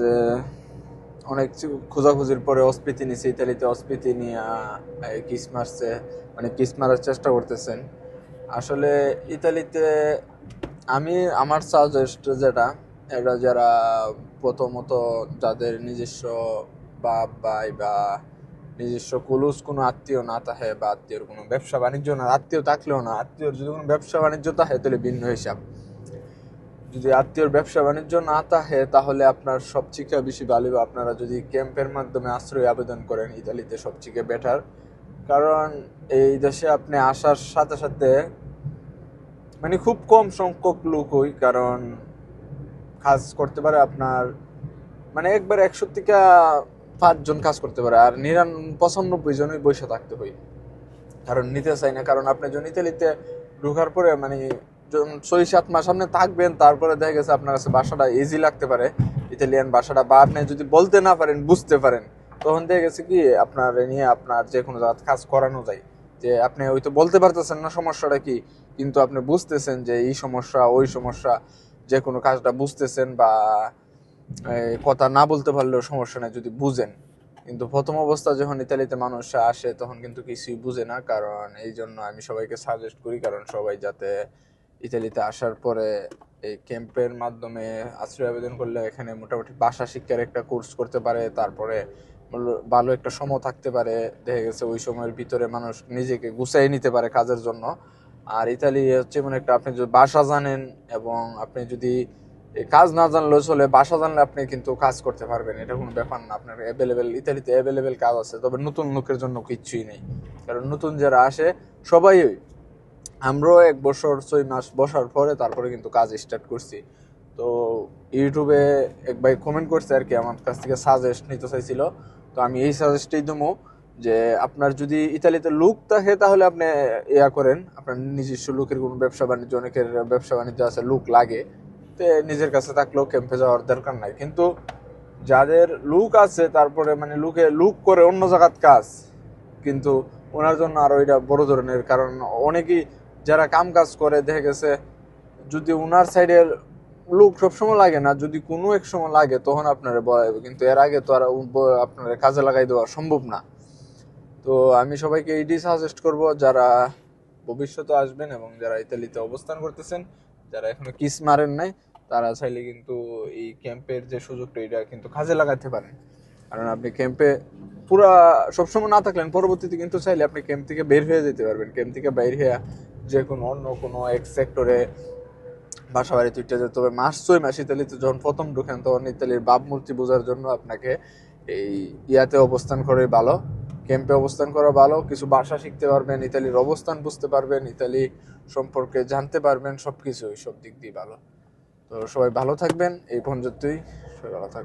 যে অনেক খোঁজাখুঁজির পরে অস্পিতি নিছে, ইতালিতে অস্পিতি নিয়ে কিস মারছে, মানে কিস মারার চেষ্টা করতেছেন। আসলে ইতালিতে আমি আমার সাজেস্ট যেটা, এটা যারা প্রথমত যাদের নিজস্ব বাপ ভাই বা নিজস্ব কুলুস কোনো আত্মীয় না থাকে, বা আত্মীয়র কোনো ব্যবসা বাণিজ্য না, আত্মীয় থাকলেও না, আত্মীয়র যদি কোনো ব্যবসা বাণিজ্য থাকে তাহলে ভিন্ন হিসাব। যদি আত্মীয়র ব্যবসা বাণিজ্য না থাকে তাহলে আপনার সবচেয়ে বেশি ভালো আপনারা যদি ক্যাম্পের মাধ্যমে আশ্রয় আবেদন করেন, ইতালিতে সবচেয়ে বেটার। কারণ এই দেশে আপনি আসার সাথে সাথে মানে খুব কম সংখ্যক লোকই কারণ কাজ করতে পারে আপনার, মানে একবার 100 থেকে 5 জন কাজ করতে পারে, আর 95 জনই বসে থাকতে হয়, কারণ নিতে চাই না। কারণ আপনি যখন ইতালিতে ঢোকার পরে মানে 6-7 মাস আপনি থাকবেন, তারপরে দেখা গেছে আপনার কাছে ভাষাটা ইজি লাগতে পারে, ইতালিয়ান ভাষাটা, বা আপনি যদি বলতে না পারেন বুঝতে পারেন, তখন দেখা গেছে কি আপনার নিয়ে আপনার যে কোনো জায়গায় কাজ করানো যায়। যে আপনি হয়তো বলতে পারতেছেন না সমস্যাটা কি, কিন্তু আপনি বুঝতেছেন যে এই সমস্যা ওই সমস্যা, যে কোনো কাজটা বুঝতেছেন, বা কথা না বলতে পারলেও সমস্যা নেই যদি বুঝেন। কিন্তু প্রথম অবস্থা যখন ইতালিতে মানুষ আসে তখন কিন্তু কিছুই বুঝে না। কারণ এই জন্য আমি সবাইকে সাজেস্ট করি, কারণ সবাই যাতে ইতালিতে আসার পরে এই ক্যাম্পের মাধ্যমে আশ্রয় আবেদন করলে এখানে মোটামুটি ভাষা শিক্ষার একটা কোর্স করতে পারে, তারপরে ভালো একটা সময় থাকতে পারে। দেখা গেছে ওই সময়ের ভিতরে মানুষ নিজেকে গুছিয়ে নিতে পারে কাজের জন্য। আর ইতালি হচ্ছে মানে একটা, আপনি যদি ভাষা জানেন এবং আপনি যদি কাজ না জানলেও চলে, ভাষা জানলে আপনি কিন্তু কাজ করতে পারবেন, এটা কোনো ব্যাপার না। আপনার অ্যাভেলেবেল, ইতালিতে অ্যাভেলেবেল কাজ আছে, তবে নতুন লোকের জন্য কিচ্ছুই নেই। কারণ নতুন যারা আসে সবাই, আমরাও 1 বছর 6 মাস বসার পরে তারপরে কিন্তু কাজ স্টার্ট করছি। তো ইউটিউবে এক ভাই কমেন্ট করছে আর কি, আমার কাছ থেকে সাজেস্ট নিতে চাইছিল। তো আমি এই সাজেস্টই দেবো যে আপনার যদি ইতালিতে লোক থাকে তাহলে আপনি ইয়া করেন, আপনার নিজস্ব লোকের কোনো ব্যবসা বাণিজ্য, অনেকের ব্যবসা বাণিজ্য আছে, লোক লাগে, তো নিজের কাছে থাকলেও ক্যাম্পে যাওয়ার দরকার নাই। কিন্তু যাদের লুক আছে তারপরে মানে লুক করে অন্য জায়গার কাজ, কিন্তু ওনার জন্য আরো এটা বড় ধরনের। কারণ অনেকেই যারা কাম কাজ করে দেখা গেছে যদি ওনার সাইডের লোক সবসময় লাগে না, যদি কোনো এক সময় লাগে তখন আপনারা বলাইবে, কিন্তু এর আগে তো আর আপনার কাজে লাগাই দেওয়া সম্ভব না। তো আমি সবাইকে এইটাই সাজেস্ট করব, যারা ভবিষ্যতে আসবেন এবং যারা ইতালিতে অবস্থান করতেছেন, যারা এখনো কিস মারেন নাই, তারা চাইলে কিন্তু এই ক্যাম্পের যে সুযোগটা এটা কিন্তু কাজে লাগাতে পারেন। কারণ আপনি ক্যাম্পে পুরা সবসময় না থাকলেন, পরবর্তীতে কিন্তু চাইলে আপনি ক্যাম্প থেকে বের হয়ে যেতে পারবেন। ক্যাম্প থেকে বের হয়ে যে কোনো অন্য কোনো এক সেক্টরে বাসা বাড়ি তুইটা যেতে। তবে 6 মাস ইতালিতে যখন প্রথম ঢুকেন তখন ইতালির ভাবমূর্তি বোঝার জন্য আপনাকে এই ইয়াতে অবস্থান করে ভালো, ক্যাম্পে অবস্থান করা ভালো। কিছু ভাষা শিখতে পারবেন, ইতালির অবস্থান বুঝতে পারবেন, ইতালি সম্পর্কে জানতে পারবেন, সবকিছু সব দিক দিয়ে ভালো। তো সবাই ভালো থাকবেন, এই পর্যন্তই, সবাই ভালো থাকবেন।